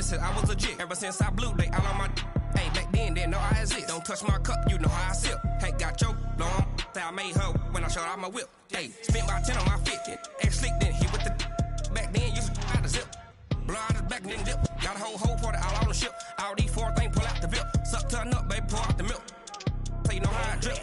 said I was legit. Ever since I blew, they all on my. Hey, back then, didn't know I exist. Don't touch my cup, you know how I sip. Hey, got your long. Say I made her when I showed out my whip. Hey, spent about 10 on my fit. Slick then hit with the. Back then, used to out the zip. Blow out his back and then dip. Got a whole party all on the ship. All these four things pull out the VIP. Suck turn up, baby, pour out the milk. So you know how I drip.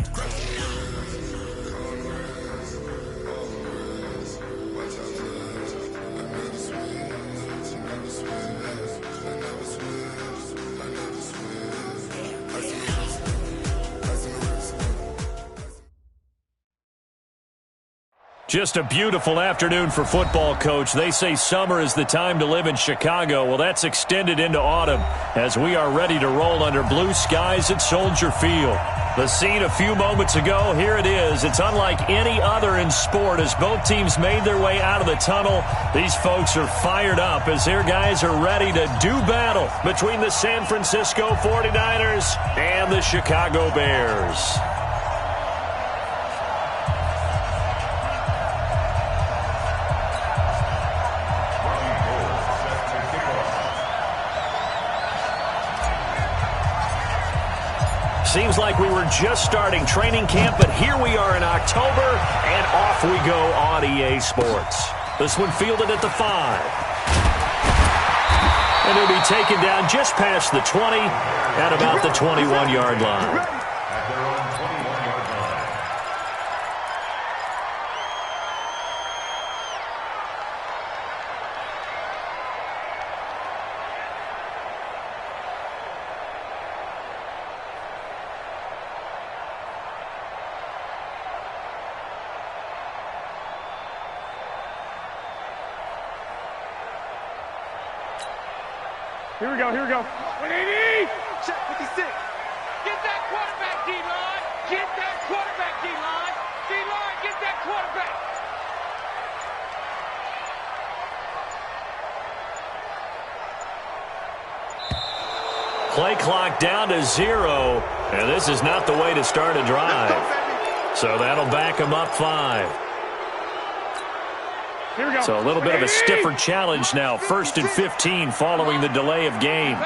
Just a beautiful afternoon for football, Coach. They say summer is the time to live in Chicago. Well, that's extended into autumn as we are ready to roll under blue skies at Soldier Field. The scene a few moments ago, here it is. It's unlike any other in sport as both teams made their way out of the tunnel. These folks are fired up as their guys are ready to do battle between the San Francisco 49ers and the Chicago Bears. Seems like we were just starting training camp, but here we are in October, and off we go on EA Sports. This one fielded at the 5. And it'll be taken down just past the 20 at about the 21-yard line. Here we go, here we go. 180! Check 56. Get that quarterback, D-line. Get that quarterback, D-line. D-line, get that quarterback. Play clock down to 0, and this is not the way to start a drive. So that'll back them up 5. Here we go. So a little bit of a stiffer challenge now. 1st and 15 following the delay of game.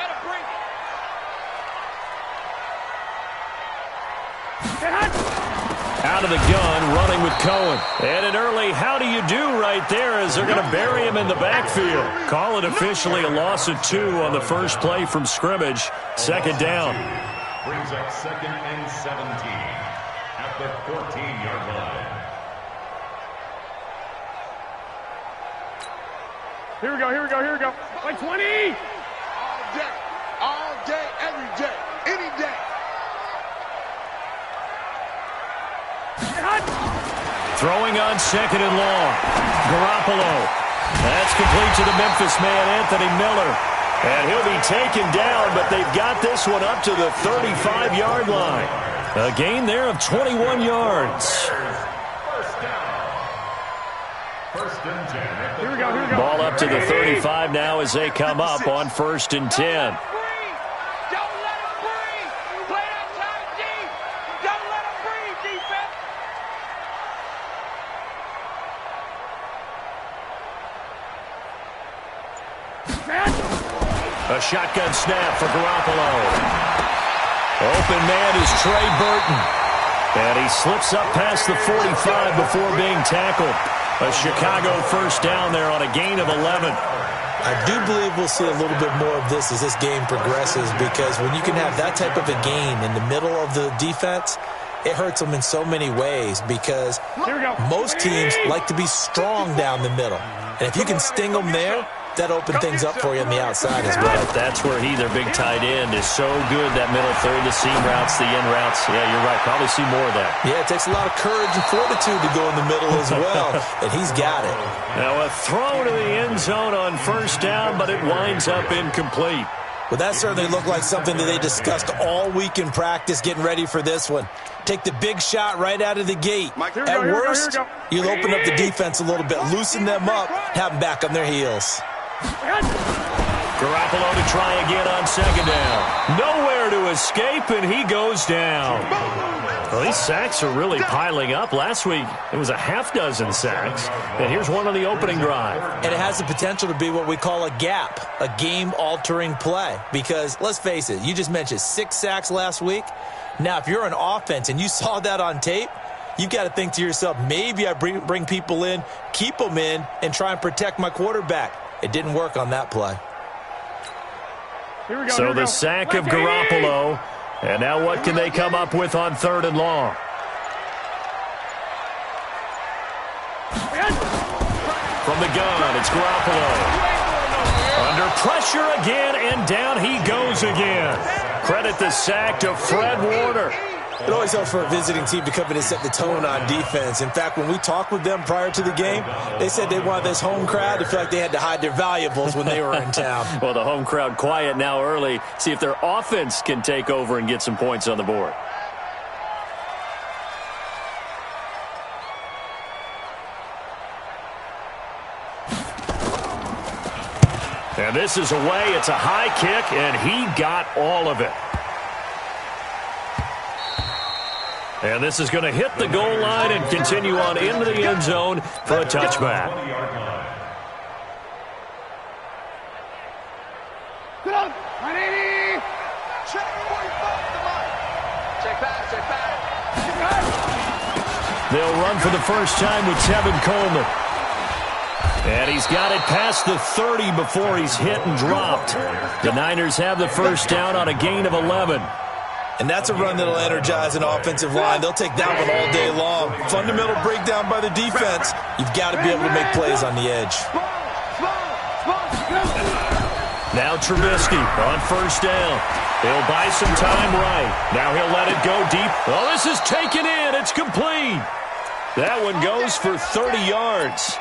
Out of the gun, running with Cohen. And an early how do you do right there as they're going to bury him in the backfield. Call it officially a loss of 2 on the first play from scrimmage. Second down. Brings up 2nd and 17 at the 14-yard line. Here we go, here we go, here we go. Like 20! All day, every day, any day. Throwing on 2nd and long. Garoppolo. That's complete to the Memphis man, Anthony Miller. And he'll be taken down, but they've got this one up to the 35-yard line. A gain there of 21 yards. First down. 1st and 10. Here we go, here we go. Ball up to the 35 now as they come up on 1st and 10. A shotgun snap for Garoppolo. Open man is Trey Burton. And he slips up past the 45 before being tackled. A Chicago first down there on a gain of 11. I do believe we'll see a little bit more of this as this game progresses, because when you can have that type of a gain in the middle of the defense, it hurts them in so many ways, because most teams like to be strong down the middle. And if you can sting them there, that open things up for you on the outside as well. Right, that's where their big tight end, is so good, that middle third, the seam routes, the in routes. Yeah, you're right. Probably see more of that. Yeah, it takes a lot of courage and fortitude to go in the middle as well, and he's got it. Now a throw to the end zone on first down, but it winds up incomplete. Well, that certainly looked like something that they discussed all week in practice, getting ready for this one. Take the big shot right out of the gate. At worst, you'll open up the defense a little bit, loosen them up, have them back on their heels. Garoppolo to try again on second down. Nowhere to escape, and he goes down. Well, these sacks are really piling up. Last week, it was a half dozen sacks. And here's one on the opening drive. And it has the potential to be what we call a gap, a game-altering play. Because, let's face it, you just mentioned 6 sacks last week. Now, if you're an offense and you saw that on tape, you've got to think to yourself, maybe I bring people in, keep them in, and try and protect my quarterback. It didn't work on that play. Here we go. So the sack of Garoppolo. And now what can they come up with on 3rd and long? From the gun, it's Garoppolo. Under pressure again, and down he goes again. Credit the sack to Fred Warner. It always helps for a visiting team to come in and set the tone on defense. In fact, when we talked with them prior to the game, they said they wanted this home crowd to feel like they had to hide their valuables when they were in town. Well, the home crowd quiet now early. See if their offense can take over and get some points on the board. And this is away. It's a high kick, and he got all of it. And this is going to hit the goal line and continue on into the end zone for a touchback. They'll run for the first time with Tevin Coleman. And he's got it past the 30 before he's hit and dropped. The Niners have the first down on a gain of 11. And that's a run that'll energize an offensive line. They'll take that one all day long. Fundamental breakdown by the defense. You've got to be able to make plays on the edge. Now Trubisky on first down. He'll buy some time right. Now he'll let it go deep. Oh, this is taken in. It's complete. That one goes for 30 yards.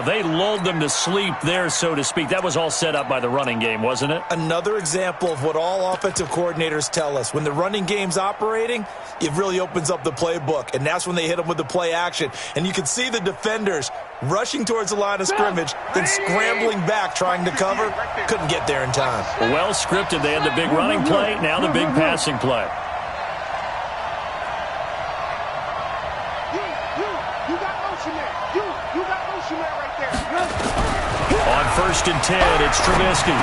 They lulled them to sleep there, so to speak. That was all set up by the running game, wasn't it? Another example of what all offensive coordinators tell us. When the running game's operating, it really opens up the playbook, and that's when they hit them with the play action. And you can see the defenders rushing towards the line of scrimmage, then scrambling back trying to cover. Couldn't get there in time. Well scripted. They had the big running play, now the big passing play. On 1st and 10, it's Trubisky.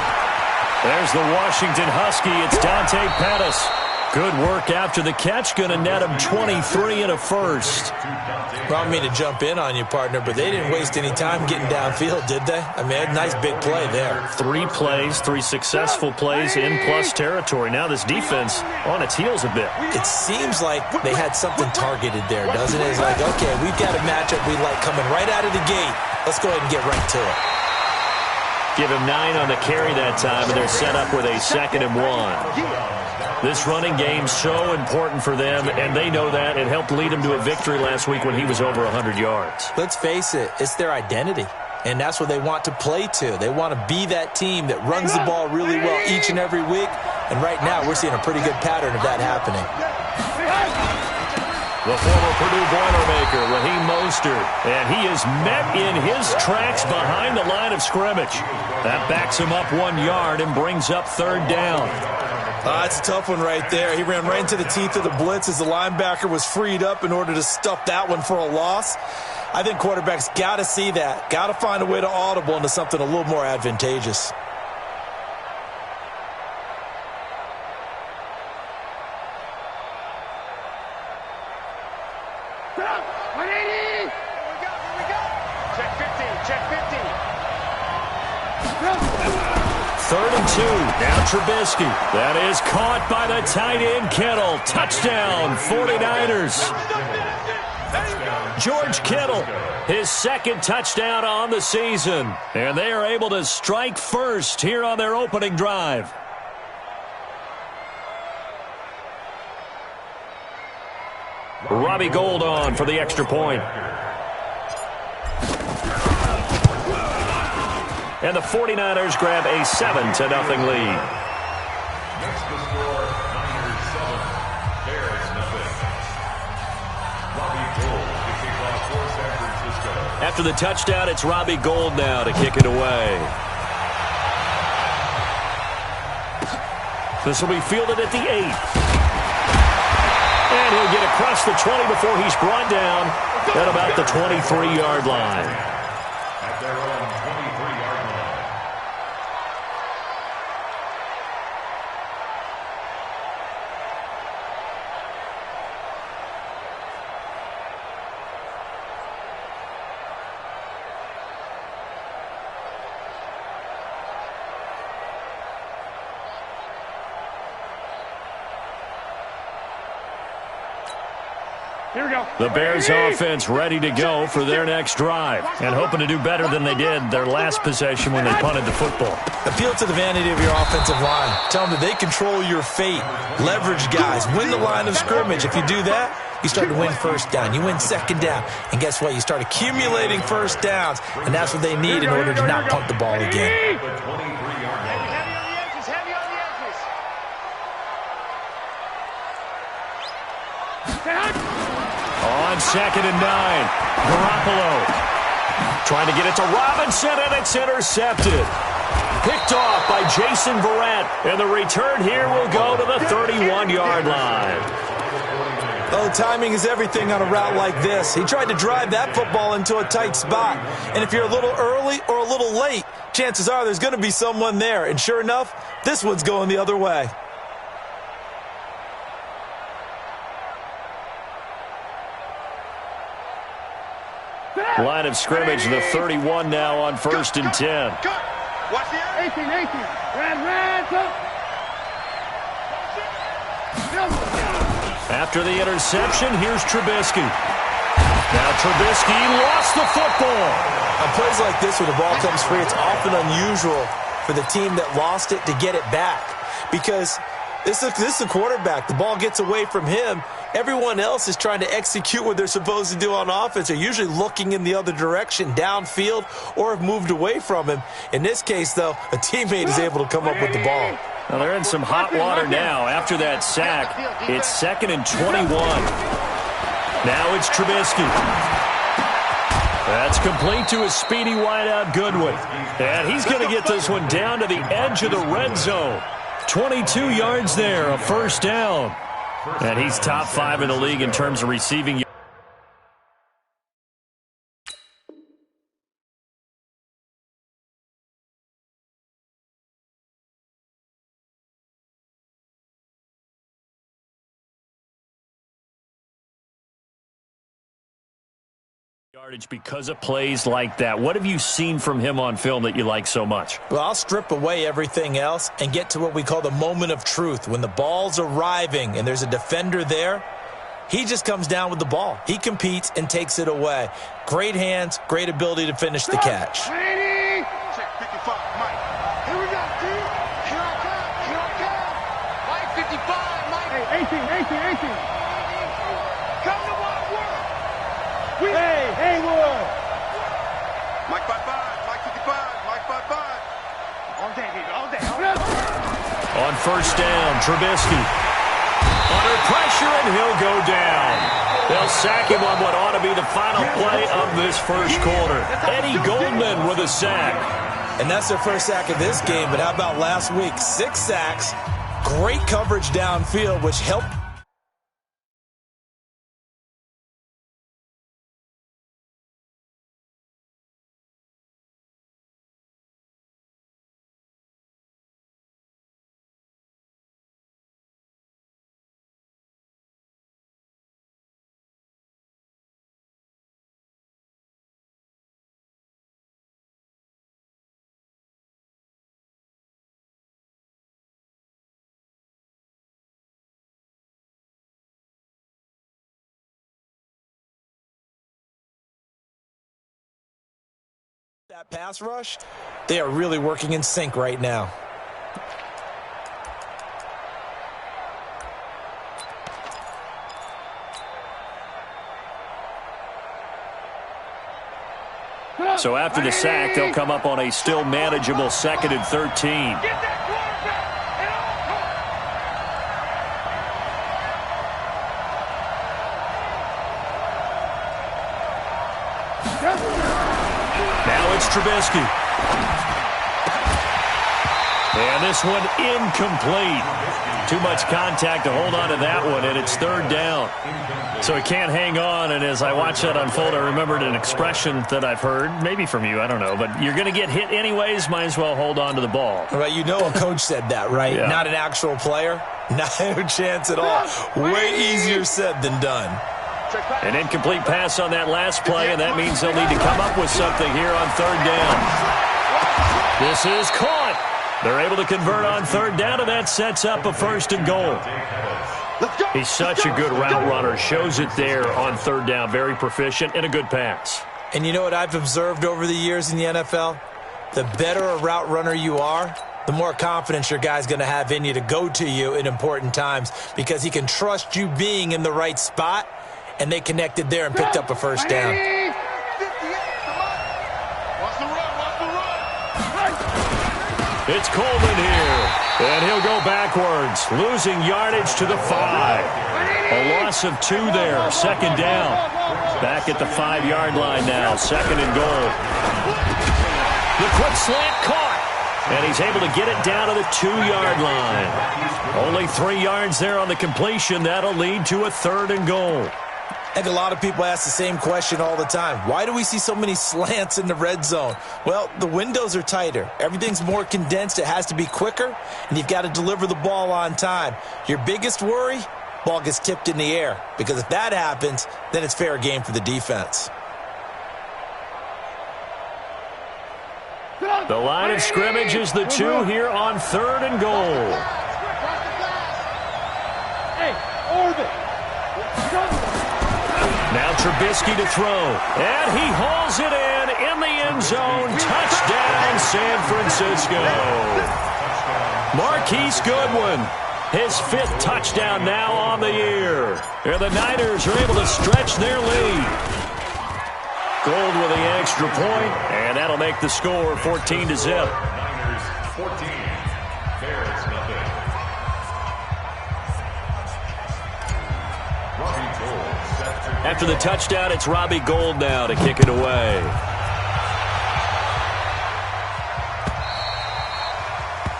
There's the Washington Husky. It's Dante Pettis. Good work after the catch. Going to net him 23 and a first. Well, I don't mean to jump in on you, partner, but they didn't waste any time getting downfield, did they? I mean, a nice big play there. 3 plays, 3 successful plays in plus territory. Now this defense on its heels a bit. It seems like they had something targeted there, doesn't it? It's like, okay, we've got a matchup we like coming right out of the gate. Let's go ahead and get right to it. Give him 9 on the carry that time, and they're set up with a 2nd and 1. This running game's so important for them, and they know that. It helped lead them to a victory last week when he was over 100 yards. Let's face it, it's their identity, and that's what they want to play to. They want to be that team that runs the ball really well each and every week, and right now we're seeing a pretty good pattern of that happening. The former Purdue Boilermaker, Raheem Mostert, and he is met in his tracks behind the line of scrimmage. That backs him up 1 yard and brings up 3rd down. That's a tough one right there. He ran right into the teeth of the blitz as the linebacker was freed up in order to stuff that one for a loss. I think quarterbacks got to see that, got to find a way to audible into something a little more advantageous. Third and 2. Now Trubisky. That is caught by the tight end Kittle. Touchdown, 49ers. George Kittle, his 2nd touchdown on the season. And they are able to strike first here on their opening drive. Robbie Gould on for the extra point. And the 49ers grab a 7-0 lead. Next to score, Niners 7, Bears nothing. Robbie Gould to kick off for San Francisco. After the touchdown, it's Robbie Gould now to kick it away. This will be fielded at the 8. And he'll get across the 20 before he's brought down at about the 23-yard line. At their own 23-yard line. Here we go. The Bears offense ready to go for their next drive and hoping to do better than they did their last possession when they punted the football. Appeal to the vanity of your offensive line. Tell them that they control your fate. Leverage guys. Win the line of scrimmage. If you do that, you start to win first down. You win second down. And guess what? You start accumulating first downs. And that's what they need in order to not punt the ball again. The 23-yard line. On 2nd and 9, Garoppolo trying to get it to Robinson, and it's intercepted. Picked off by Jason Verrett, and the return here will go to the 31-yard line. Oh, timing is everything on a route like this. He tried to drive that football into a tight spot. And if you're a little early or a little late, chances are there's going to be someone there. And sure enough, this one's going the other way. Line of scrimmage, the 31 now on 1st and 10. Watch the 18. Red, go. After the interception, here's Trubisky. Now Trubisky lost the football. On plays like this where the ball comes free, it's often unusual for the team that lost it to get it back. Because this is a quarterback. The ball gets away from him. Everyone else is trying to execute what they're supposed to do on offense. They're usually looking in the other direction, downfield, or have moved away from him. In this case, though, a teammate is able to come up with the ball. Well, they're in some hot water now. After that sack, it's 2nd and 21. Now it's Trubisky. That's complete to a speedy wideout Goodwin. And he's going to get this one down to the edge of the red zone. 22 yards there, a first down. And he's top 5 in the league in terms of receiving. Yardage because of plays like that. What have you seen from him on film that you like so much? Well, I'll strip away everything else and get to what we call the moment of truth. When the ball's arriving and there's a defender there, he just comes down with the ball. He competes and takes it away. Great hands, great ability to finish the catch. Check 55, Mike. Here we go, team. Here I come. Mike 55, Mike. Hey, 18. Come to my world. Hey, Haywood. Mike 55, Mike 55, Mike 55. All day, baby, all day. On first down, Trubisky. Under pressure, and he'll go down. They'll sack him on what ought to be the final play of this first quarter. Eddie Goldman with a sack. And that's their first sack of this game, but how about last week? 6 sacks, great coverage downfield, which helped. That pass rush, they are really working in sync right now. So after the sack, they'll come up on a still manageable 2nd and 13. Get that quarterback Now it's Trubisky. And this one incomplete. Too much contact to hold on to that one, and it's third down. So he can't hang on, and as I watch that unfold, I remembered an expression that I've heard, maybe from you, I don't know, but you're going to get hit anyways, might as well hold on to the ball. Right, you know a coach said that, right? Yeah. Not an actual player. No chance at all. Way easier said than done. An incomplete pass on that last play, and that means they'll need to come up with something here on third down. This is caught. They're able to convert on third down, and that sets up a first and goal. He's such a good route runner. Shows it there on third down. Very proficient and a good pass. And you know what I've observed over the years in the NFL? The better a route runner you are, the more confidence your guy's going to have in you to go to you in important times because he can trust you being in the right spot, and they connected there and picked up a first down. It's Coleman here, and he'll go backwards, losing yardage to the 5. A loss of 2 there, second down. Back at the 5-yard line now, second and goal. The quick slant caught, and he's able to get it down to the 2-yard line. Only 3 yards there on the completion. That'll lead to a third and goal. I think a lot of people ask the same question all the time. Why do we see so many slants in the red zone? Well, the windows are tighter. Everything's more condensed. It has to be quicker, and you've got to deliver the ball on time. Your biggest worry, ball gets tipped in the air, because if that happens, then it's fair game for the defense. The line of scrimmage is the 2 here on third and goal. Hey, Orbit. Now Trubisky to throw, and he hauls it in the end zone. Touchdown, San Francisco. Marquise Goodwin, his 5th touchdown now on the year. And the Niners are able to stretch their lead. Gold with the extra point, and that'll make the score 14-0. Niners 14, Bears nothing. After the touchdown, it's Robbie Gould now to kick it away.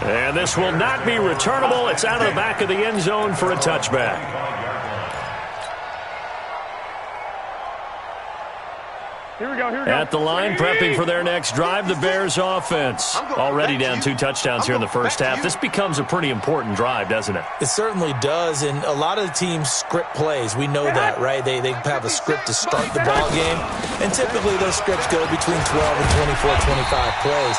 And this will not be returnable. It's out of the back of the end zone for a touchback. Here we go, here we go. At the line, prepping for their next drive, the Bears offense. Already down 2 touchdowns here in the first half. This becomes a pretty important drive, doesn't it? It certainly does, and a lot of the teams script plays. We know that, right? They have a script to start the ball game, and typically those scripts go between 12 and 24, 25 plays.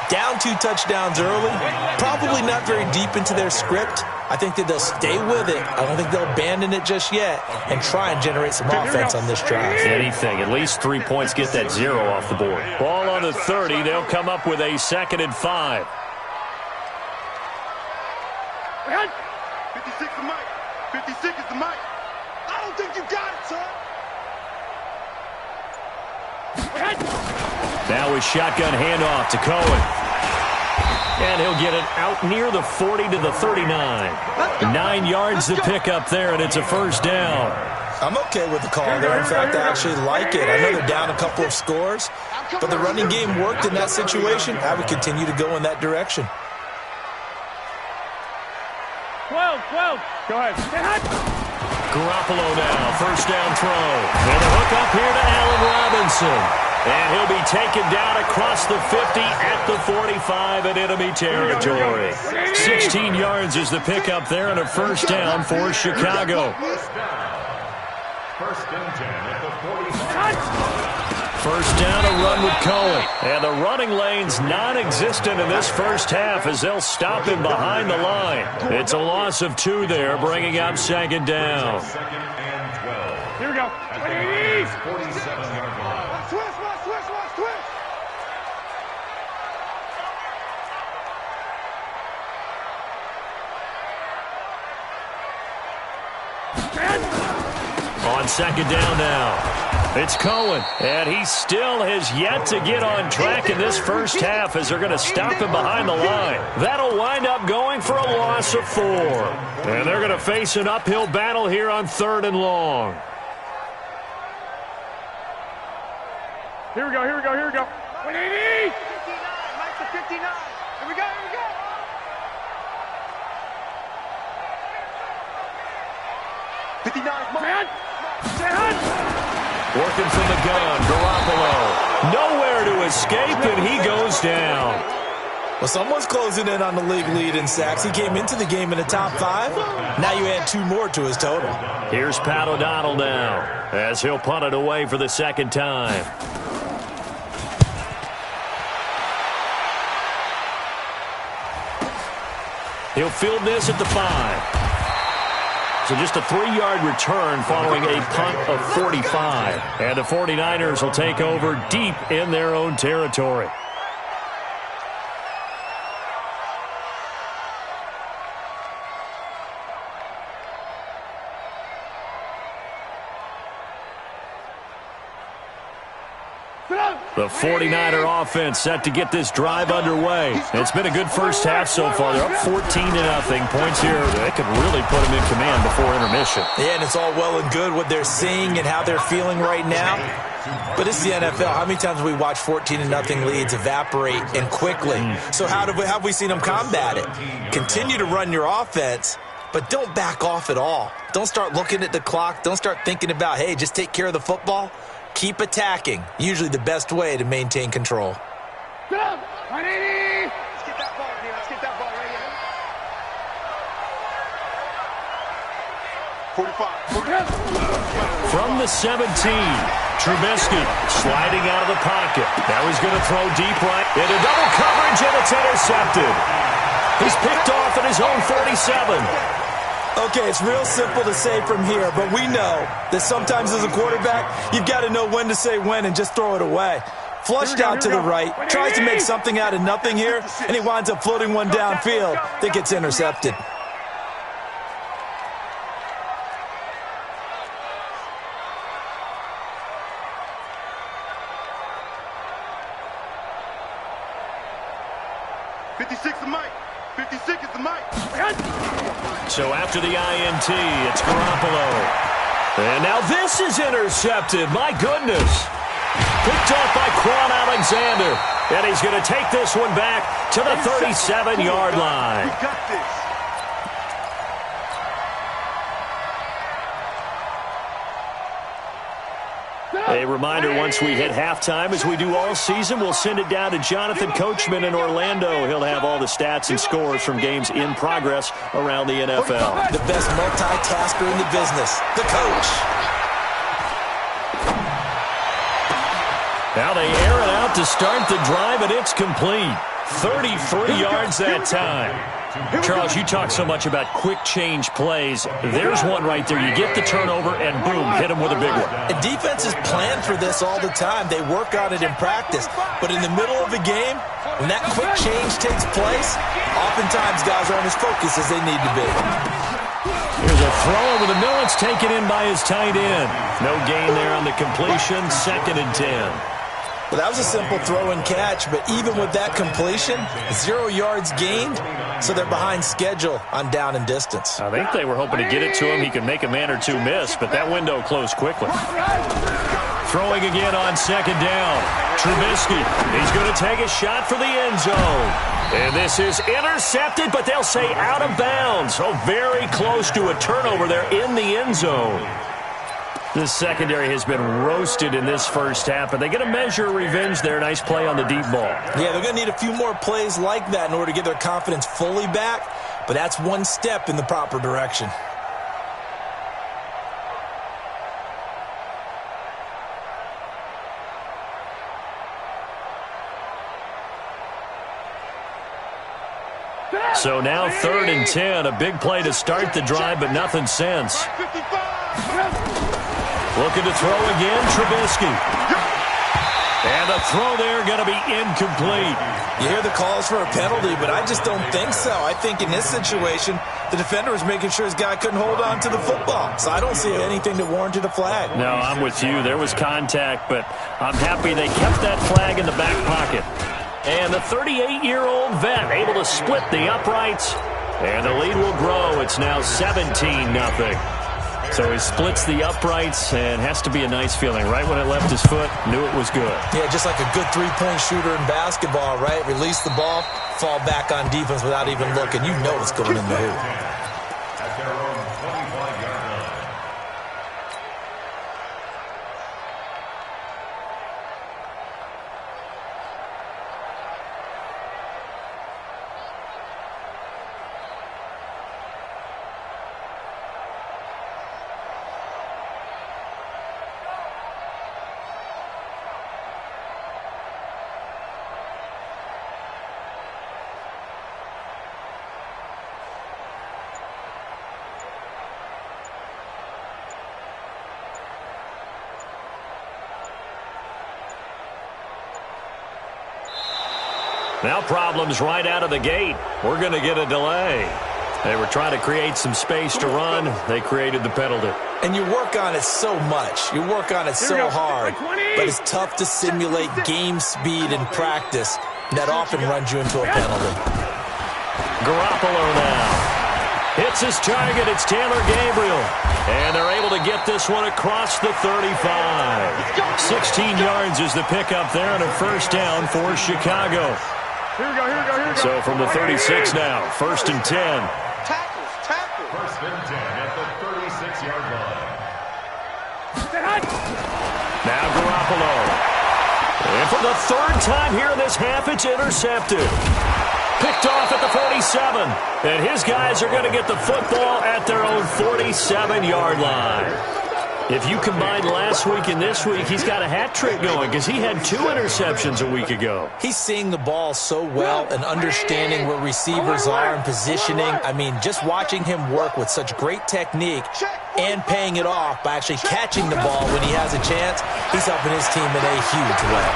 Down 2 touchdowns early, probably not very deep into their script. I think that they'll stay with it. I don't think they'll abandon it just yet and try and generate some offense on this drive. Anything. At least 3 points, get that 0 off the board. Ball on the 30. They'll come up with a 2nd and 5. 56 is the mic. 56 is the mic. I don't think you got it, son. Now a shotgun handoff to Cohen. And he'll get it out near the 40 to the 39. 9 yards to pick up there, and it's a first down. I'm okay with the call there. In fact, I actually like it. I know they're down a couple of scores, but the running game worked in that situation. I would continue to go in that direction. 12. Go ahead. Garoppolo now, first down throw. And a hook up here to Allen Robinson. And he'll be taken down across the 50 at the 45 in enemy territory. 16 yards is the pickup there, and a first down for Chicago. First and 10 at the 45. First down, a run with Cohen. And the running lane's non-existent in this first half as they'll stop him behind the line. It's a loss of 2 there, bringing up second down. Second and 12. Here we go. At the 47-yard line. Twist. On second down now, it's Cohen, and he still has yet to get on track in this first half as they're going to stop him behind the line. That'll wind up going for a loss of 4. And they're going to face an uphill battle here on 3rd and long. Here we go. 59, Mike to 59. Here we go. Working from the gun, Garoppolo. Nowhere to escape, and he goes down. Well, someone's closing in on the league lead in sacks. He came into the game in the top 5. Now you add 2 more to his total. Here's Pat O'Donnell now, as he'll punt it away for the second time. He'll field this at the 5. So just a 3-yard return following a punt of 45. And the 49ers will take over deep in their own territory. The 49er offense set to get this drive underway. It's been a good first half so far. They're up 14-0. Points here. They could really put them in command before intermission. Yeah, and it's all well and good what they're seeing and how they're feeling right now. But it's the NFL. How many times have we watched 14-0 leads evaporate and quickly? So how have we seen them combat it? Continue to run your offense, but don't back off at all. Don't start looking at the clock. Don't start thinking about, hey, just take care of the football. Keep attacking. Usually the best way to maintain control. Get up! 180! Let's get that ball, D. Let's get that ball right here. 45. From the 17, Trubisky sliding out of the pocket. Now he's going to throw deep right into double coverage, and it's intercepted. He's picked off at his own 47. Okay, it's real simple to say from here, but we know that sometimes as a quarterback, you've got to know when to say when and just throw it away. Flushed out to the right, tries to make something out of nothing here, and he winds up floating one downfield that gets intercepted. So after the INT, it's Garoppolo. And now this is intercepted. My goodness. Picked off by Quan Alexander. And he's going to take this one back to the 37-yard line. We got this. A reminder, once we hit halftime, as we do all season, we'll send it down to Jonathan Coachman in Orlando. He'll have all the stats and scores from games in progress around the NFL. The best multitasker in the business, the coach. Now they air it out to start the drive, and it's complete. 33 yards that time. Charles, you talk so much about quick change plays. There's one right there. You get the turnover, and boom, hit him with a big one. And defenses plan for this all the time. They work on it in practice. But in the middle of the game, when that quick change takes place, oftentimes guys aren't as focused as they need to be. Here's a throw over the middle. It's taken in by his tight end. No gain there on the completion. 2nd and 10. Well, that was a simple throw and catch, but even with that completion, 0 yards gained, so they're behind schedule on down and distance. I think they were hoping to get it to him. He could make a man or two miss, but that window closed quickly. Throwing again on 2nd down. Trubisky, he's going to take a shot for the end zone. And this is intercepted, but they'll say out of bounds. So very close to a turnover there in the end zone. The secondary has been roasted in this first half, but they get a measure of revenge there. Nice play on the deep ball. Yeah, they're going to need a few more plays like that in order to get their confidence fully back, but that's one step in the proper direction. So now 3rd and 10, a big play to start the drive, but nothing since. Looking to throw again, Trubisky. And the throw there going to be incomplete. You hear the calls for a penalty, but I just don't think so. I think in this situation, the defender was making sure his guy couldn't hold on to the football. So I don't see anything that warranted a flag. No, I'm with you. There was contact, but I'm happy they kept that flag in the back pocket. And the 38-year-old vet able to split the uprights. And the lead will grow. It's now 17-0. So he splits the uprights, and has to be a nice feeling. Right when it left his foot, knew it was good. Yeah, just like a good three-point shooter in basketball, right? Release the ball, fall back on defense without even looking. You know it's going in the hoop. Now problems right out of the gate. We're going to get a delay. They were trying to create some space to run. They created the penalty. And you work on it so much. You work on it so hard. But it's tough to simulate game speed in practice. That often runs you into a penalty. Garoppolo now. Hits his target. It's Taylor Gabriel. And they're able to get this one across the 35. 16 yards is the pickup there, and a first down for Chicago. Here we go. So from the 36 now, 1st and 10. Tackle. 1st and 10 at the 36-yard line. Now Garoppolo. And for the 3rd time here in this half, it's intercepted. Picked off at the 47. And his guys are going to get the football at their own 47-yard line. If you combine last week and this week, he's got a hat trick going because he had 2 interceptions a week ago. He's seeing the ball so well and understanding where receivers are and positioning. I mean, just watching him work with such great technique and paying it off by actually catching the ball when he has a chance, he's helping his team in a huge way.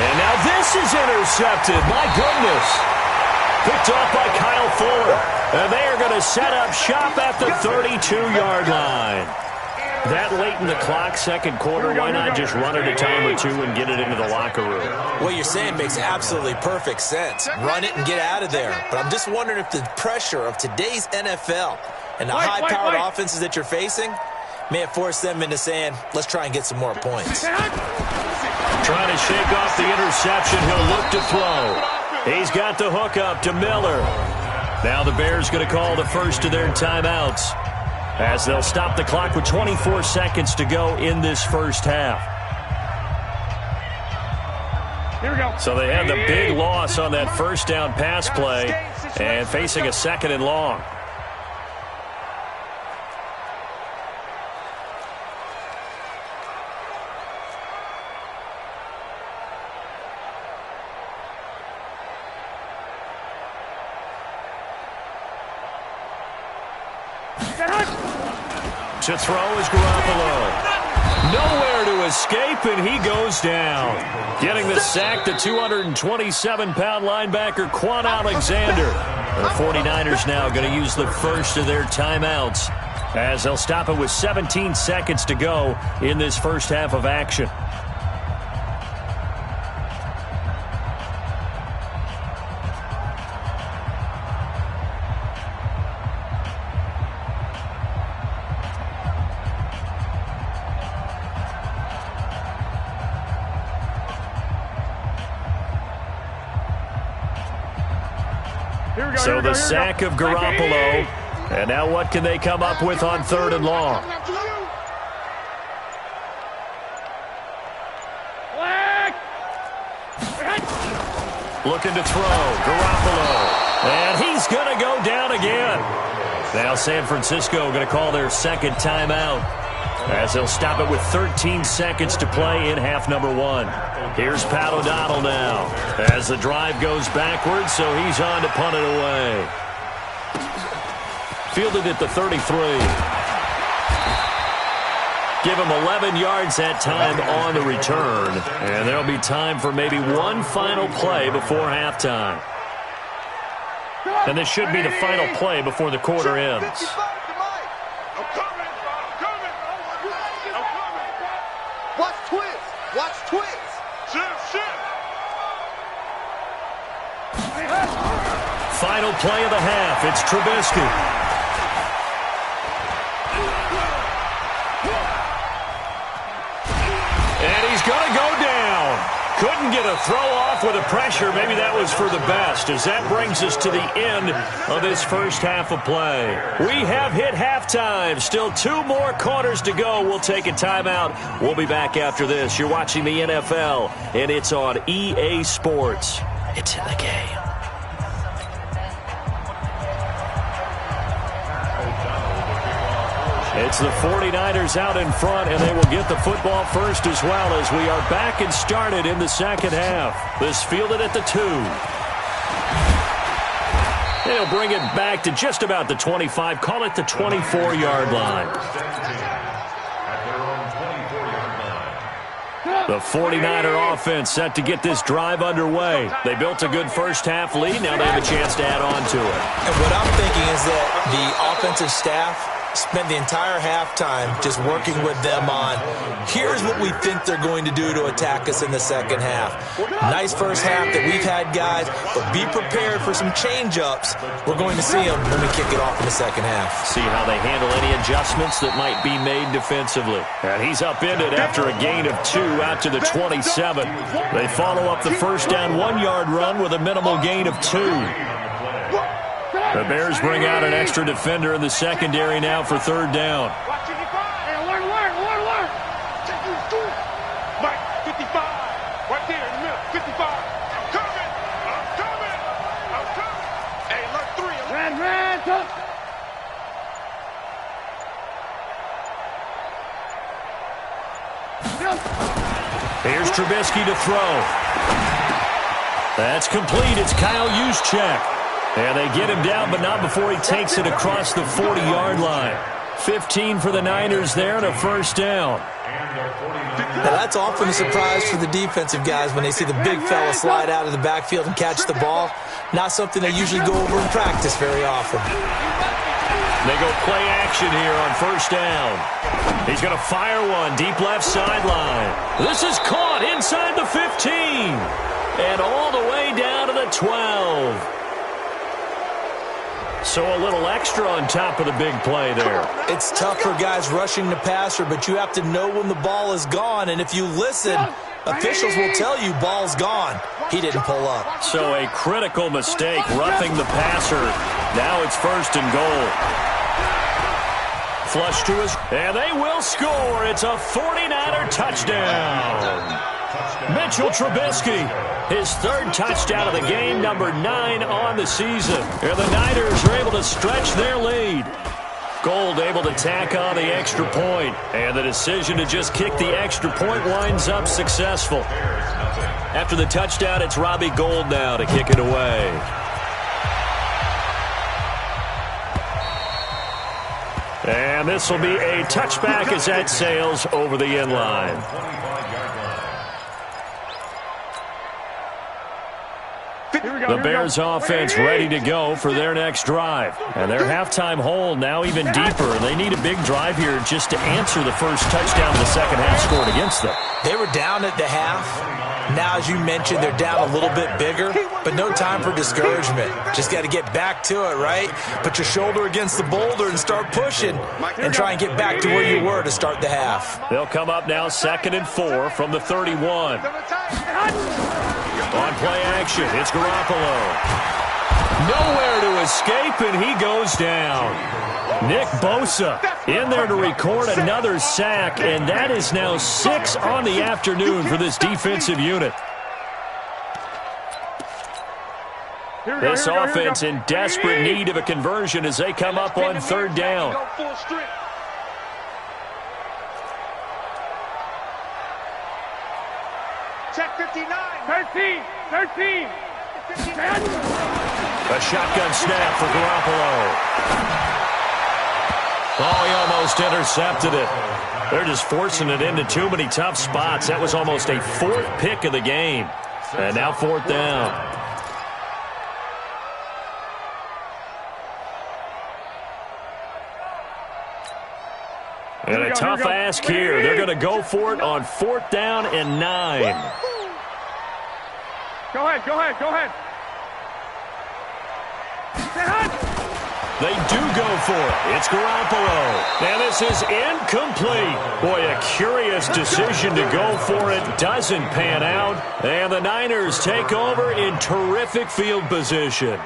And now this is intercepted. My goodness. Picked off by Kyle Fuller. And they are going to set up shop at the 32-yard line. That late in the clock, 2nd quarter, why not just run it a time or 2 and get it into the locker room? What you're saying makes absolutely perfect sense. Run it and get out of there. But I'm just wondering if the pressure of today's NFL and the high-powered offenses that you're facing may have forced them into saying, let's try and get some more points. Trying to shake off the interception. He'll look to throw. He's got the hook up to Miller. Now the Bears going to call the first of their timeouts as they'll stop the clock with 24 seconds to go in this first half. Here we go. So they had the big loss on that first down pass play and facing a 2nd and long. To throw is Garoppolo. Nowhere to escape, and he goes down. Getting the sack, the 227-pound linebacker, Quan Alexander. The 49ers now going to use the first of their timeouts as they'll stop it with 17 seconds to go in this first half of action. So the sack of Garoppolo. And now what can they come up with on 3rd and long? Looking to throw. Garoppolo. And he's going to go down again. Now San Francisco going to call their 2nd timeout as they'll stop it with 13 seconds to play in half number 1. Here's Pat O'Donnell now as the drive goes backwards, so he's on to punt it away. Fielded at the 33. Give him 11 yards that time on the return, and there'll be time for maybe one final play before halftime. And this should be the final play before the quarter ends. Watch twist. Watch twist. Final play of the half. It's Trubisky. And he's going to go down. Couldn't get a throw off with the pressure. Maybe that was for the best, as that brings us to the end of this first half of play. We have hit halftime. Still 2 more quarters to go. We'll take a timeout. We'll be back after this. You're watching the NFL, and it's on EA Sports. It's in the game. It's the 49ers out in front, and they will get the football first as well as we are back and started in the second half. This fielded at the 2. They'll bring it back to just about the 25, call it the 24-yard line. At their own 24-yard line. The 49er offense set to get this drive underway. They built a good first-half lead. Now they have a chance to add on to it. And what I'm thinking is that the offensive staff spent the entire halftime just working with them on, here's what we think they're going to do to attack us in the second half. Nice first half that we've had, guys, but be prepared for some change-ups. We're going to see them when we kick it off in the second half. See how they handle any adjustments that might be made defensively. And he's upended after a gain of 2 out to the 27. They follow up the first down 1-yard run with a minimal gain of 2. The Bears bring out an extra defender in the secondary now for third down. Mike, 55. Right there in the middle. 55. I'm coming. Hey, look, 3. Red, touch. Here's Trubisky to throw. That's complete. It's Kyle Juszczyk. And they get him down, but not before he takes it across the 40-yard line. 15 for the Niners there and a first down. Now that's often a surprise for the defensive guys when they see the big fella slide out of the backfield and catch the ball. Not something they usually go over in practice very often. They go play action here on first down. He's going to fire one deep left sideline. This is caught inside the 15 and all the way down to the 12. So a little extra on top of the big play there. It's tough for guys rushing the passer, but you have to know when the ball is gone. And if you listen, officials will tell you ball's gone. He didn't pull up. So a critical mistake, roughing the passer. Now it's first and goal. Flush to his, and they will score. It's a 49er touchdown. Mitchell Trubisky, his third touchdown of the game, number 9 on the season. And the Niners are able to stretch their lead. Gold able to tack on the extra point, and the decision to just kick the extra point winds up successful. After the touchdown, it's Robbie Gould now to kick it away. And this will be a touchback as that sails over the end line. The Bears offense ready to go for their next drive. And their halftime hole now even deeper. They need a big drive here just to answer the first touchdown the second half scored against them. They were down at the half. Now, as you mentioned, they're down a little bit bigger, but no time for discouragement. Just got to get back to it, right? Put your shoulder against the boulder and start pushing and try and get back to where you were to start the half. They'll come up now 2nd and 4 from the 31. On play action, it's Garoppolo. Nowhere to escape, and he goes down. Nick Bosa in there to record another sack, and that is now 6 on the afternoon for this defensive unit. This offense in desperate need of a conversion as they come up on third down. Check 59. 13. A shotgun snap for Garoppolo. Oh, he almost intercepted it. They're just forcing it into too many tough spots. That was almost a 4th pick of the game. And now 4th down. And a tough ask here. They're going to go for it on 4th down and 9. Go ahead. They do go for it. It's Garoppolo. And this is incomplete. Boy, a curious decision to go for it. Doesn't pan out. And the Niners take over in terrific field position.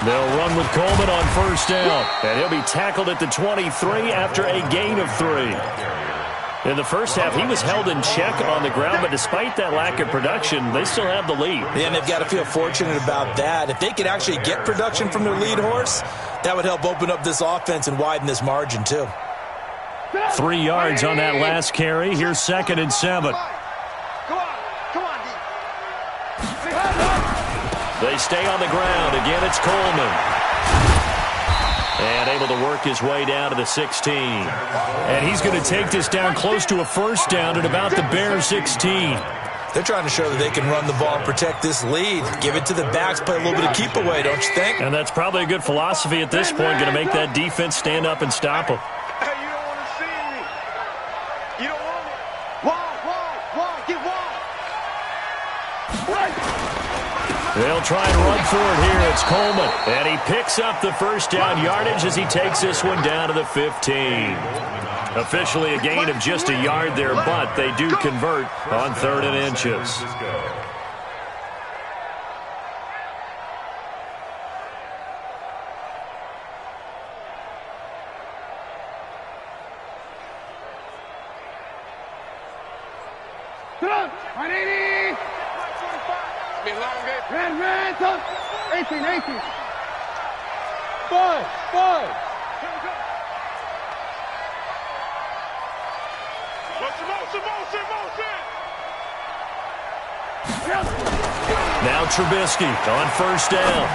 They'll run with Coleman on first down, and he'll be tackled at the 23 after a gain of 3. In the first half, he was held in check on the ground, but despite that lack of production, they still have the lead. Yeah, and they've got to feel fortunate about that. If they could actually get production from their lead horse, that would help open up this offense and widen this margin, too. 3 yards on that last carry. Here's 2nd and 7. Come on, D. They stay on the ground. Again, it's Coleman. And able to work his way down to the 16. And he's going to take this down close to a first down at about the Bears 16. They're trying to show that they can run the ball and protect this lead. Give it to the backs, play a little bit of keep away, don't you think? And that's probably a good philosophy at this point, going to make that defense stand up and stop them. Hey, you don't want to see me. You don't want it. Wide, get wide. They'll try and run for it here. It's Coleman. And he picks up the first down yardage as he takes this one down to the 15. Officially a gain of just a yard there, but they do convert on 3rd and inches. Ran, 18. 5. Now Trubisky on first down.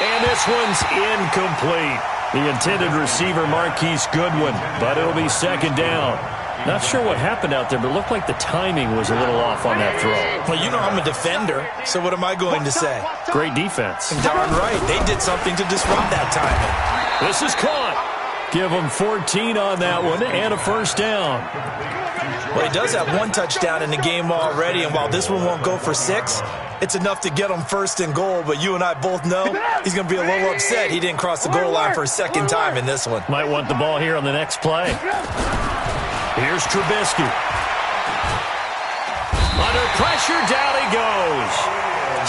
And this one's incomplete. The intended receiver, Marquise Goodwin, but it'll be 2nd down. Not sure what happened out there, but it looked like the timing was a little off on that throw. Well, you know I'm a defender, so what am I going to say? Great defense. Darn right. They did something to disrupt that timing. This is caught. Give him 14 on that one and a first down. Well, he does have 1 touchdown in the game already, and while this one won't go for 6, it's enough to get him 1st and goal, but you and I both know he's going to be a little upset he didn't cross the goal line for a 2nd time in this one. Might want the ball here on the next play. Here's Trubisky. Under pressure, down he goes.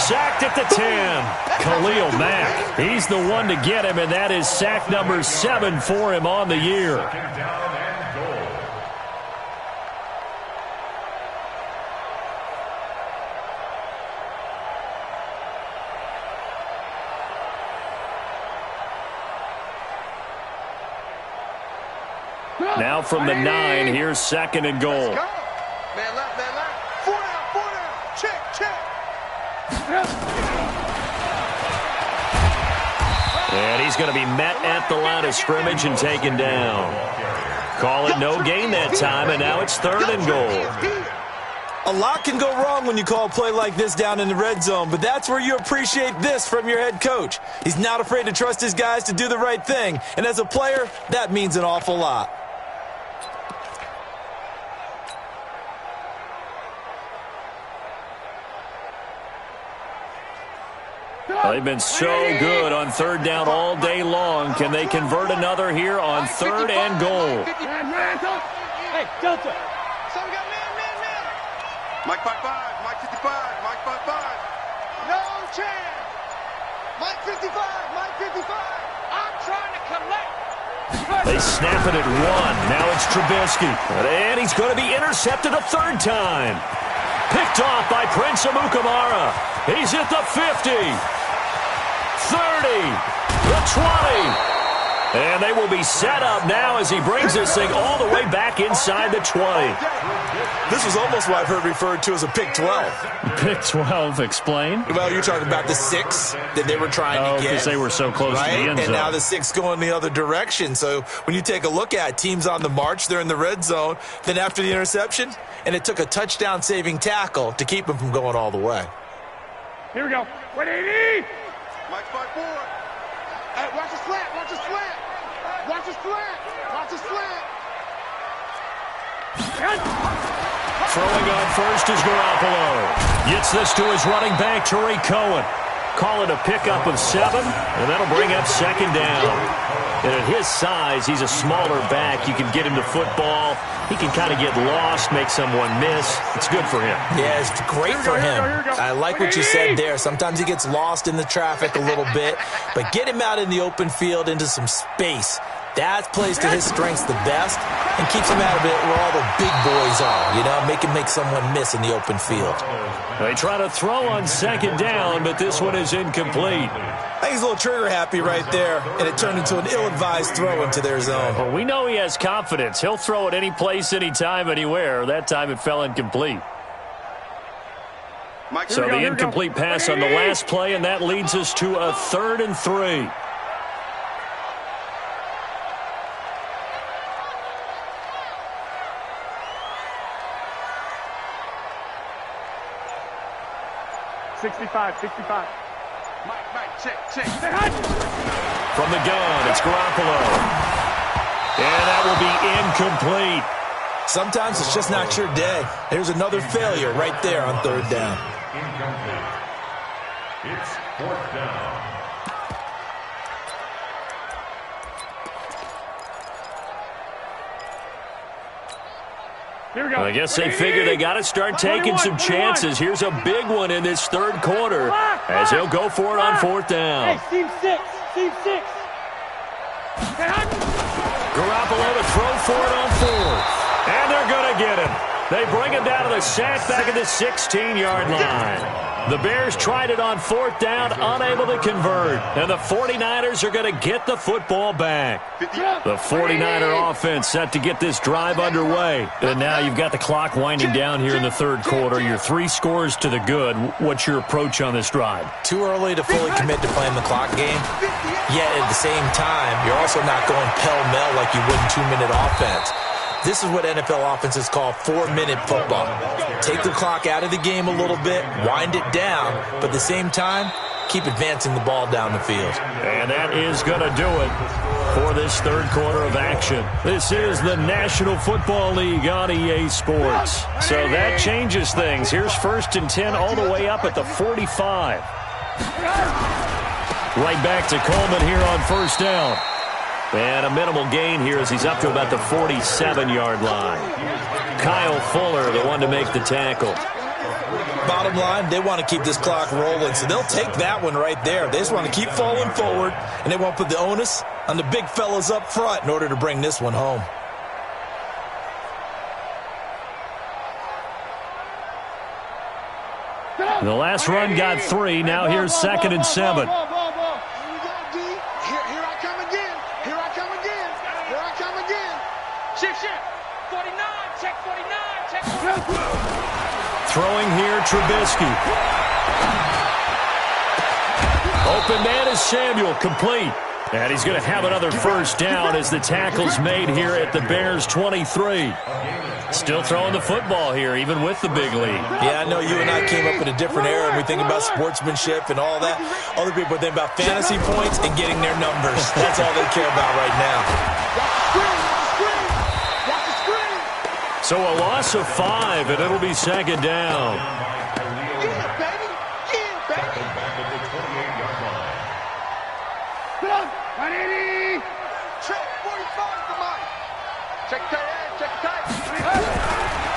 Sacked at the 10. Khalil Mack. He's the one to get him, and that is sack number 7 for him on the year. Now from the 9, here's 2nd and goal. Man left. 4 down. Check. And he's going to be met at the line of scrimmage and taken down. Call it no gain that time, and now it's 3rd and goal. A lot can go wrong when you call a play like this down in the red zone, but that's where you appreciate this from your head coach. He's not afraid to trust his guys to do the right thing, and as a player, that means an awful lot. They've been so good on 3rd down all day long. Can they convert another here on 3rd and goal? Hey, Delta. So we got man. Mike 5-5, Mike 55, Mike 5-5. No chance. Mike 55. I'm trying to collect. They snap it at 1. Now it's Trubisky. And he's going to be intercepted a 3rd time. Picked off by Prince Amukamara. He's at the 50. 30, the 20, and they will be set up now as he brings this thing all the way back inside the 20. This was almost what I've heard referred to as a pick 12. Pick 12, explain? Well, you're talking about the 6 that they were trying to get. Because they were so close to the end zone. And now the 6 going the other direction. So when you take a look at teams on the march, they're in the red zone. Then after the interception, and it took a touchdown-saving tackle to keep them from going all the way. Here we go. 180. Mike 5-4. Hey, watch the slant. Throwing on first is Garoppolo. Gets this to his running back, Tariq Cohen. Call it a pickup of 7, and that'll bring up 2nd down. And at his size, he's a smaller back. You can get him to football. He can kind of get lost, make someone miss. It's good for him. Yeah, it's great for him. I like what you said there. Sometimes he gets lost in the traffic a little bit, but get him out in the open field into some space. That plays to his strengths the best and keeps him out of it where all the big boys are, you know, make him make someone miss in the open field. They try to throw on 2nd down, but this one is incomplete. I think he's a little trigger happy right there, and it turned into an ill-advised throw into their zone. Well, we know he has confidence. He'll throw it any place, anytime, anywhere. That time it fell incomplete. So the incomplete pass on the last play, and that leads us to a 3rd and 3. $65. Mike, check. From the gun, it's Garoppolo. And that will be incomplete. Sometimes it's just not your day. There's another failure right there on 3rd down. Incomplete. It's 4th down. Here we go. I guess they figure they got to start taking some chances. Here's a big one in this 3rd quarter as he'll go for it on 4th down. Hey, Team 6. Garoppolo to throw for it on 4th. And they're going to get him. They bring him down to the sack back at the 16-yard line. The Bears tried it on 4th down, unable to convert. And the 49ers are going to get the football back. The 49er offense set to get this drive underway. And now you've got the clock winding down here in the 3rd quarter. You're 3 scores to the good. What's your approach on this drive? Too early to fully commit to playing the clock game. Yet at the same time, you're also not going pell-mell like you would in 2-minute offense. This is what NFL offenses call 4-minute football. Take the clock out of the game a little bit, wind it down, but at the same time, keep advancing the ball down the field. And that is going to do it for this 3rd quarter of action. This is the National Football League on EA Sports. So that changes things. Here's 1st and 10 all the way up at the 45. Right back to Coleman here on 1st down. And a minimal gain here as he's up to about the 47-yard line. Kyle Fuller, the one to make the tackle. Bottom line, they want to keep this clock rolling, so they'll take that one right there. They just want to keep falling forward, and they won't put the onus on the big fellas up front in order to bring this one home. The last run got 3. Now here's 2nd and 7. Throwing here, Trubisky. Open man is Samuel, complete. And he's going to have another 1st down as the tackle's made here at the Bears' 23. Still throwing the football here, even with the big lead. Yeah, I know you and I came up in a different era, and we think about sportsmanship and all that. Other people think about fantasy points and getting their numbers. That's all they care about right now. So a loss of 5, and it'll be 2nd down.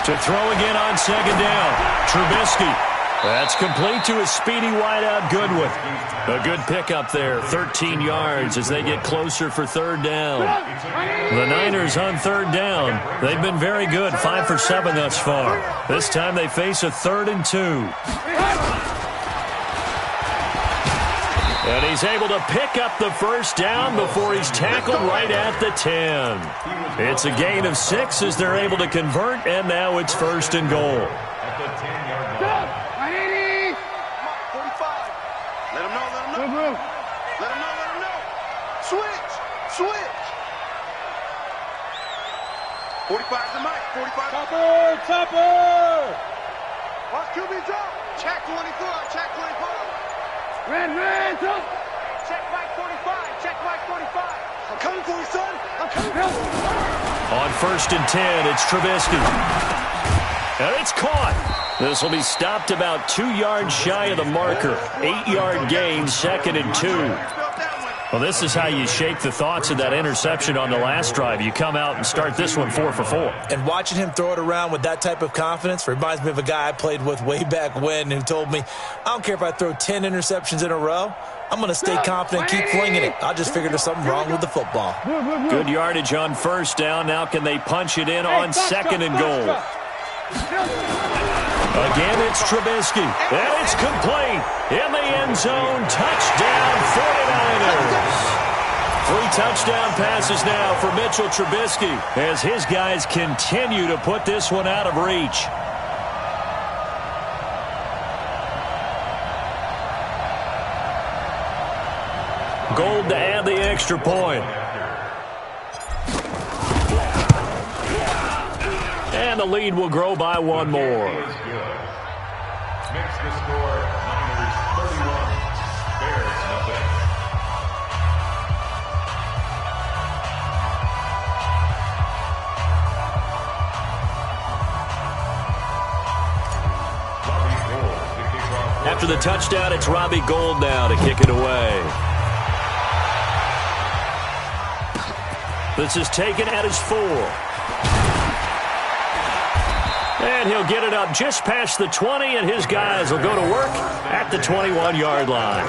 To throw again on 2nd down. Trubisky. That's complete to a speedy wideout Goodwin. A good pickup there, 13 yards as they get closer for 3rd down. The Niners on 3rd down. They've been very good, 5 for 7 thus far. This time they face a 3rd and 2. And he's able to pick up the 1st down before he's tackled right at the 10. It's a gain of 6 as they're able to convert, and now it's 1st and goal. At the 10-yard line. Let him know. Switch. 45 to Mike. 45. Topper. Watch QB drop. Check 24. Red, drop. Check Mike 45. I'm coming for you, son. I'm coming for you. On 1st and 10, it's Trubisky. And it's caught. This will be stopped about 2 yards shy of the marker. 8-yard gain, 2nd and 2. Well, this is how you shake the thoughts of that interception on the last drive. You come out and start this one 4 for 4. And watching him throw it around with that type of confidence reminds me of a guy I played with way back when who told me, I don't care if I throw 10 interceptions in a row. I'm going to stay confident, keep flinging it. I just figured there's something wrong with the football. Good yardage on 1st down. Now can they punch it in on 2nd and goal? Again, it's Trubisky. And it's complete. In the end zone. Touchdown, 49ers. 3 touchdown passes now for Mitchell Trubisky as his guys continue to put this one out of reach. Gold to add the extra point. And the lead will grow by one more. Makes the score Niners 31, Bears nothing. After the touchdown, it's Robbie Gould now to kick it away. This is taken at his 4. And he'll get it up just past the 20, and his guys will go to work at the 21-yard line.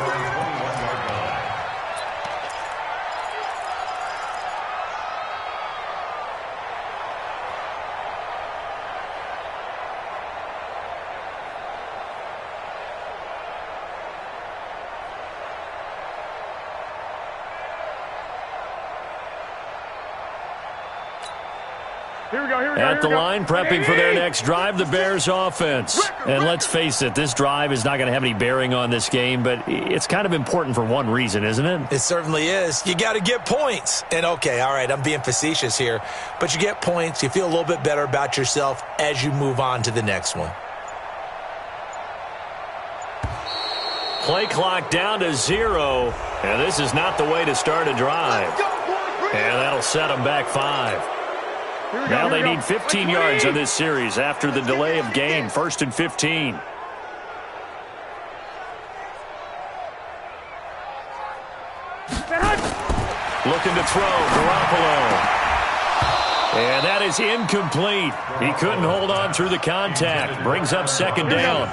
At the line, prepping for their next drive, the Bears offense. And let's face it, this drive is not going to have any bearing on this game, but it's kind of important for one reason, isn't it? It certainly is. You got to get points. And okay, all right, I'm being facetious here, but you get points, you feel a little bit better about yourself as you move on to the next one. Play clock down to 0, and this is not the way to start a drive. And that'll set them back 5. Now they need 15 yards on this series after the delay of game. 1st and 15. Looking to throw, Garoppolo. And that is incomplete. He couldn't hold on through the contact. Brings up 2nd down.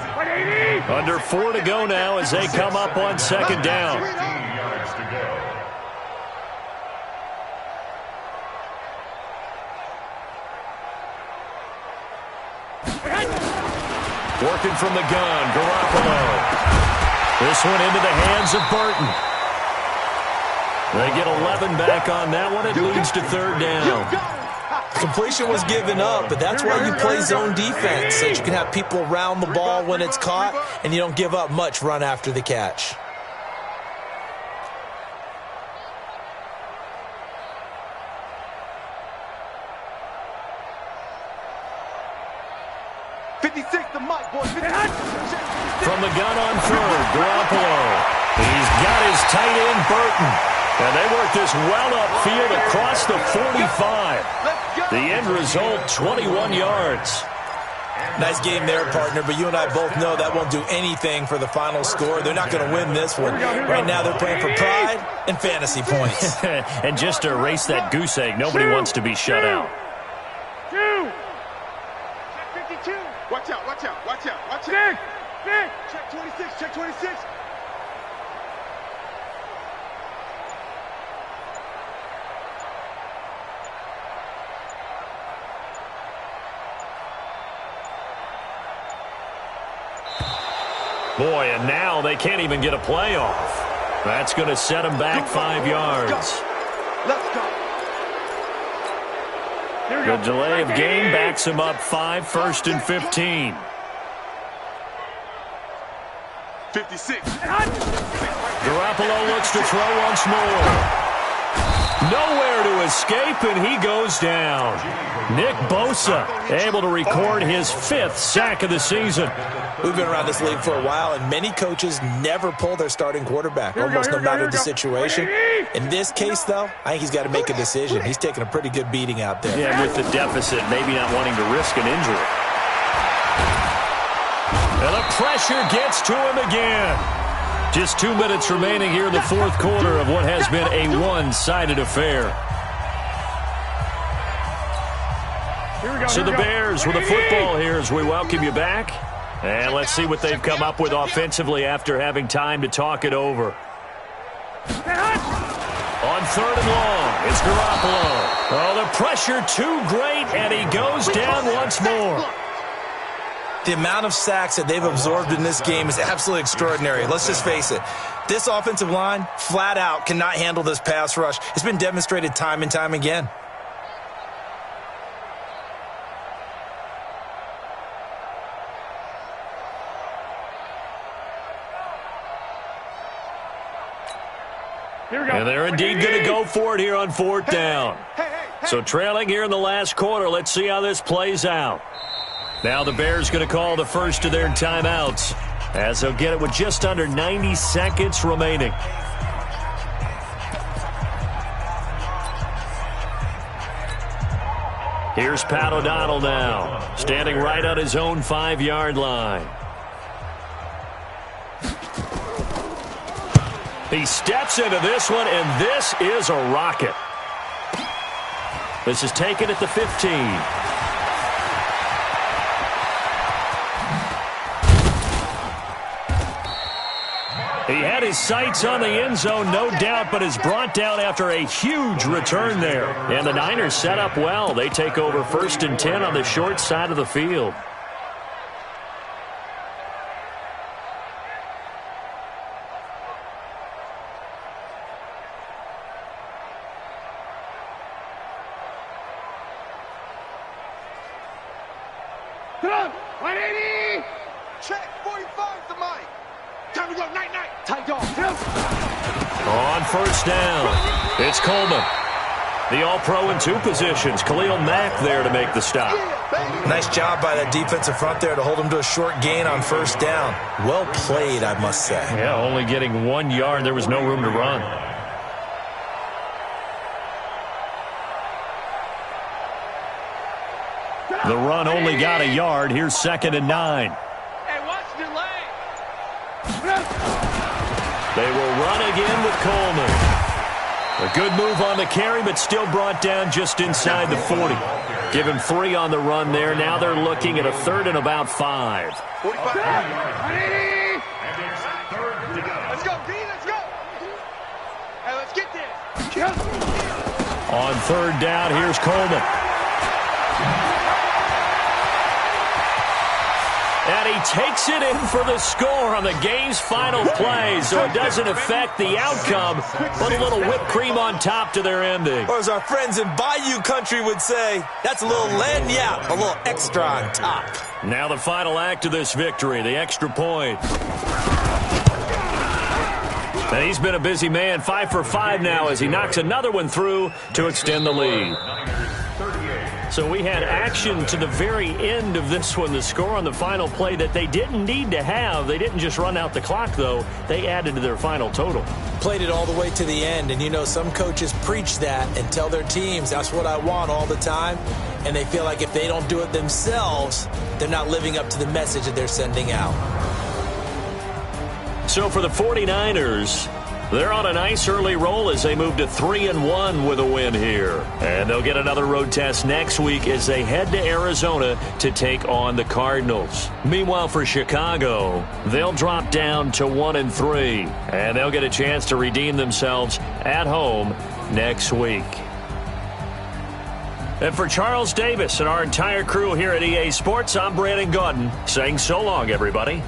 Under 4 to go now as they come up on 2nd down. 15 yards to go. Working from the gun, Garoppolo. This one into the hands of Burton. They get 11 back on that one. It leads to 3rd down. Completion was given up, but that's why you play zone defense, so that you can have people around the ball when it's caught, and you don't give up much run after the catch. From the gun on 3rd, Garoppolo. He's got his tight end, Burton. And they work this well upfield across the 45. The end result, 21 yards. Nice game there, partner, but you and I both know that won't do anything for the final score. They're not going to win this one. Right now they're playing for pride and fantasy points. And just to erase that goose egg, nobody wants to be shut out. Check 52. Watch out, watch out, watch out, watch out. Check 26, check 26. Boy, and now they can't even get a playoff. That's going to set them back 5 yards. Let's go. The delay of game backs them up 5, 1st and 15. 56. Garoppolo looks to throw once more. Nowhere to escape, and he goes down. Nick Bosa able to record his 5th sack of the season. We've been around this league for a while, and many coaches never pull their starting quarterback, almost no matter the situation. In this case, though, I think he's got to make a decision. He's taking a pretty good beating out there. Yeah, with the deficit, maybe not wanting to risk an injury. And the pressure gets to him again. Just 2 minutes remaining here in the 4th quarter of what has been a one-sided affair. So the Bears with the football here as we welcome you back. And let's see what they've come up with offensively after having time to talk it over. On 3rd and long, it's Garoppolo. Oh, the pressure too great, and he goes down once more. The amount of sacks that they've absorbed in this game is absolutely extraordinary. Let's just face it. This offensive line, flat out, cannot handle this pass rush. It's been demonstrated time and time again. And they're indeed going to go for it here on 4th down. So trailing here in the last quarter. Let's see how this plays out. Now the Bears going to call the first of their timeouts, as they'll get it with just under 90 seconds remaining. Here's Pat O'Donnell now, standing right on his own 5-yard line. He steps into this one, and this is a rocket. This is taken at the 15. He had his sights on the end zone, no doubt, but is brought down after a huge return there. And the Niners set up well. They take over 1st and 10 on the short side of the field. Come on, 180! Check, 45 to Mike. Time to go, night-night. Tight dog. On 1st down, it's Coleman. The All-Pro in 2 positions. Khalil Mack there to make the stop. Nice job by that defensive front there to hold him to a short gain on 1st down. Well played, I must say. Yeah, only getting 1 yard. There was no room to run. The run only got a yard. Here's 2nd and 9. Hey, watch the lane. They will run again with Coleman. A good move on the carry, but still brought down just inside the 40. Give him 3 on the run there. Now they're looking at a 3rd and about 5. 45. 180! Let's go, D, let's go! Hey, let's get this. On 3rd down, here's Coleman. And he takes it in for the score on the game's final play, so it doesn't affect the outcome, but a little whipped cream on top to their ending. Or as our friends in Bayou Country would say, that's a little lagniappe, a little extra on top. Now the final act of this victory, the extra point. And he's been a busy man, 5 for 5 now as he knocks another one through to extend the lead. So we had action to the very end of this one. The score on the final play that they didn't need to have. They didn't just run out the clock, though. They added to their final total. Played it all the way to the end. And, you know, some coaches preach that and tell their teams, that's what I want all the time. And they feel like if they don't do it themselves, they're not living up to the message that they're sending out. So for the 49ers, they're on a nice early roll as they move to 3-1 with a win here. And they'll get another road test next week as they head to Arizona to take on the Cardinals. Meanwhile, for Chicago, they'll drop down to 1-3. And they'll get a chance to redeem themselves at home next week. And for Charles Davis and our entire crew here at EA Sports, I'm Brandon Gaudin saying so long, everybody.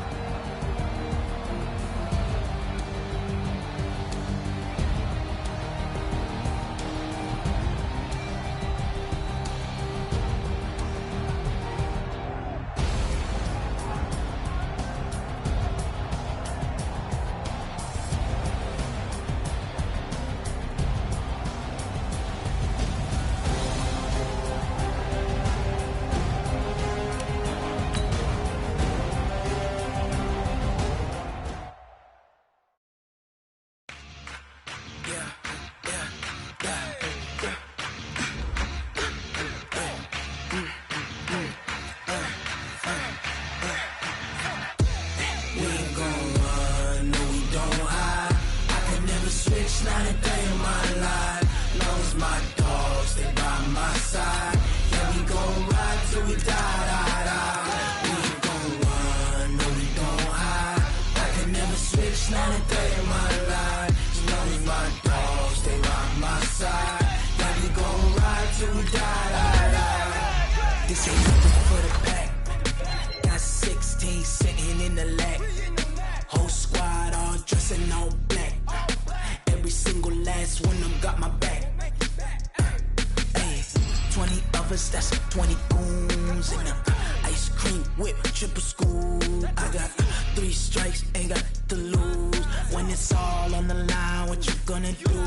When it's all on the line, what you gonna do?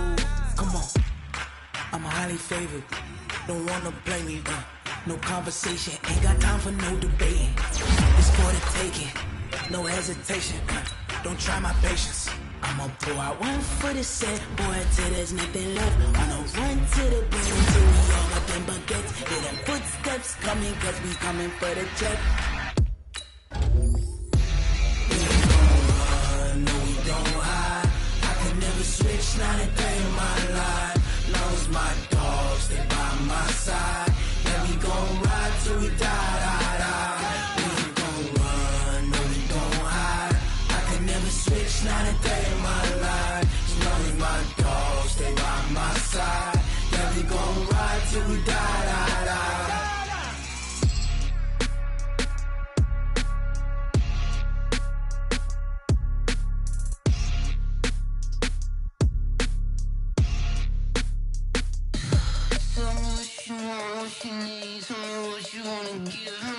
highly favored. Don't wanna blame me, no conversation, ain't got time for no debating. It's for the taking, no hesitation, don't try my patience. I'ma pull out one for the set, boy, till there's nothing left. I'ma run to the bank until we all got them baguettes. Hear them footsteps coming, cause we coming for the check. We don't run, no we don't hide. I can never switch, not a day in my life. Long as my dogs, they by my side. Yeah, we gon' ride till we die, die, die. We ain't gon' run, no we don't hide. I can never switch, not a day in my life. As long as my dogs, they by my side. Yeah, we gon' ride till we die, die, die. Tell me what you want, what you need, tell me what you wanna give me.